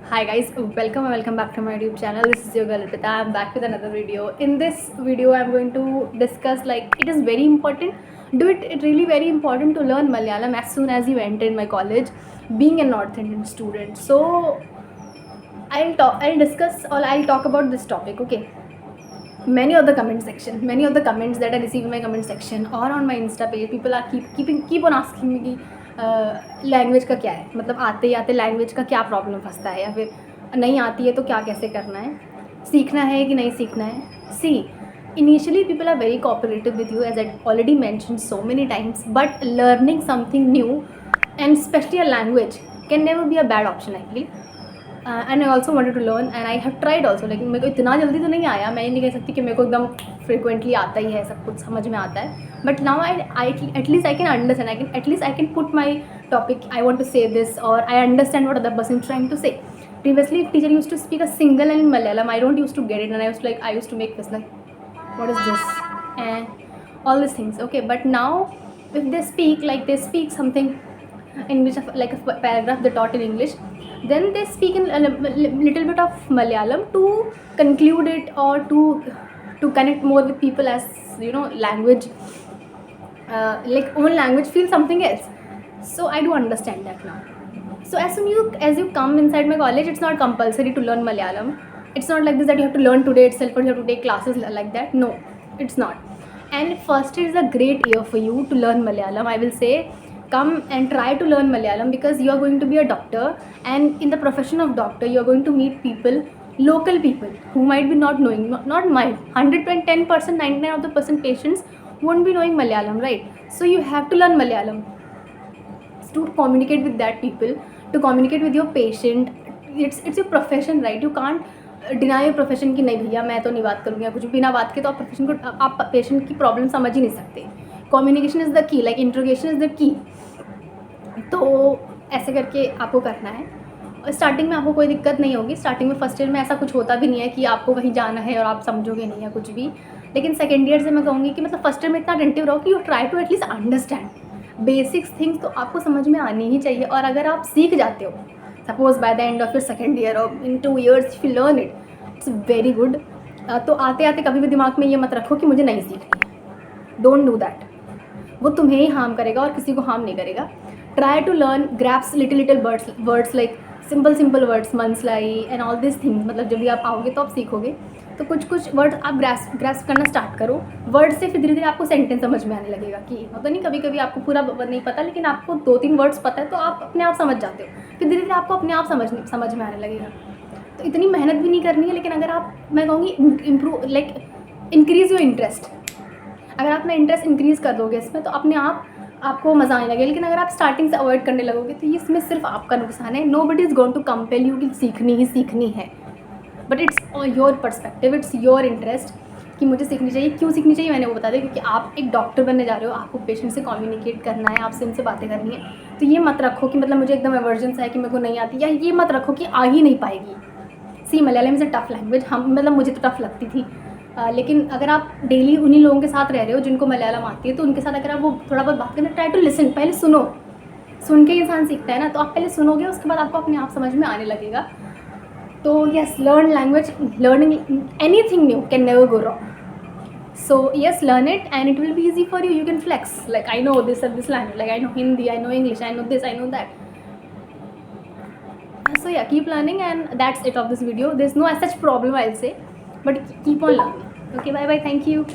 Hi guys, welcome back to my YouTube channel. This is your girl Arpita. I'm back with another video. In this video, I'm going to discuss like it is very important. It really very important to learn Malayalam as soon as you enter in my college, being a North Indian student. So I'll talk about this topic. Okay. Many of the comments that I receive in my comment section or on my Insta page, people are keep on asking me कि language का क्या है, मतलब आते ही आते language का क्या problem फंसता है, या फिर नहीं आती है तो क्या कैसे करना है, सीखना है कि नहीं सीखना है. सी, initially people are very cooperative with you, as I already mentioned so many times, but learning something new and especially a language can never be a bad option, I feel. And I also wanted to learn and I have tried also, लेकिन मेरे को इतना जल्दी तो नहीं आया. मैं ये नहीं कह सकती कि मेरे को एकदम फ्रिक्वेंटली आता ही है, सब कुछ समझ में आता है. But now I at least I can understand, at least I can put my topic, I want to say this, और I understand what other person trying to say. Previously, if teacher used to speak a single line in Malayalam, I don't used to get it, and I used to make this like, what is this, and all these things. Okay, but now if they speak something in which like a paragraph they taught in English, then they speak in a little bit of Malayalam to conclude it, or to connect more with people, as you know, language like own language feels something else. So I do understand that now. So as you come inside my college, it's not compulsory to learn Malayalam. It's not like this that you have to learn today itself or you have to take classes like that. No, it's not. And first year is a great year for you to learn Malayalam. I will say, come and try to learn Malayalam, because you are going to be a doctor, and in the profession of doctor you are going to meet people, local people who might be not knowing, not might, 110%, 99% patients won't be knowing Malayalam, right? So you have to learn Malayalam to communicate with that people, to communicate with your patient. It's your profession, right? You can't deny your profession कि नहीं भैया मैं तो नहीं बात करूँगी, या कुछ बिना बात के तो आप प्रोफेशन को, आप पेशेंट की प्रॉब्लम समझ ही नहीं सकते. Communication is the key, like interrogation is the key. तो ऐसे करके आपको करना है. स्टार्टिंग में आपको कोई दिक्कत नहीं होगी. स्टार्टिंग में फर्स्ट ईयर में ऐसा कुछ होता भी नहीं है कि आपको कहीं जाना है और आप समझोगे नहीं या कुछ भी. लेकिन सेकेंड ईयर से मैं कहूँगी कि मतलब फर्स्ट ईयर में इतना अटेंटिव रहो कि you try to at least understand basics things, तो आपको समझ में आनी ही चाहिए. और अगर आप सीख जाते हो, suppose by the end of your second year और इन 2 years if you learn it, it's very good. तो आते आते कभी भी दिमाग में ये मत रखो कि मुझे नहीं सीखनी है. Don't do that. वो तुम्हें ही हार्म करेगा और किसी को हार्म नहीं करेगा. Try to learn, grasp little words like simple words, मनसलाई एंड ऑल दिस थिंग्स. मतलब जब भी आप आओगे तो आप सीखोगे, तो कुछ वर्ड्स आप ग्रैस्प करना स्टार्ट करो. वर्ड से फिर धीरे धीरे आपको सेंटेंस समझ में आने लगेगा. कि होता नहीं, कभी कभी आपको पूरा नहीं पता, लेकिन आपको 2-3 वर्ड्स पता है तो आप अपने आप समझ जाते हो. फिर धीरे धीरे आपको अपने आप समझ में आने लगेगा. तो इतनी मेहनत भी नहीं करनी है, लेकिन अगर आप, मैं कहूँगी, improve like increase your interest. अगर आप अपना इंटरेस्ट इंक्रीज़ कर दोगे इसमें, तो अपने आप आपको मज़ा आने लगेगा. लेकिन अगर आप स्टार्टिंग से अवॉइड करने लगोगे तो ये इसमें सिर्फ आपका नुकसान है. Nobody is going to compel you कि सीखनी है. But it's your perspective, it's your interest कि मुझे सीखनी चाहिए. क्यों सीखनी चाहिए मैंने वो बता दिया, क्योंकि आप एक डॉक्टर बनने जा रहे हो, आपको पेशेंट से कम्युनिकेट करना है, आपसे उनसे बातें करनी है. तो ये मत रखो कि मतलब मुझे एकदम एवर्जेंस है कि मेरे को नहीं आती, या ये मत रखो कि आ ही नहीं पाएगी. See, Malayalam is a tough language. मतलब मुझे तो टफ लगती थी. लेकिन अगर आप डेली उन्हीं लोगों के साथ रह रहे हो जिनको मलयालम आती है, तो उनके साथ अगर आप वो थोड़ा बहुत बात करें, ट्राई टू लिसन. पहले सुन के इंसान सीखता है ना. तो आप पहले सुनोगे, उसके बाद आपको अपने आप समझ में आने लगेगा. तो yes, learn language, learning anything new can never go wrong. So yes, learn it and it will be easy for you. You can flex, like I know this and this language, like I know Hindi, I know English, I know this, I know that. So yeah, keep learning, and that's it of this video. There's no as such problem, I'll say, but keep on learning. Okay, bye bye, thank you.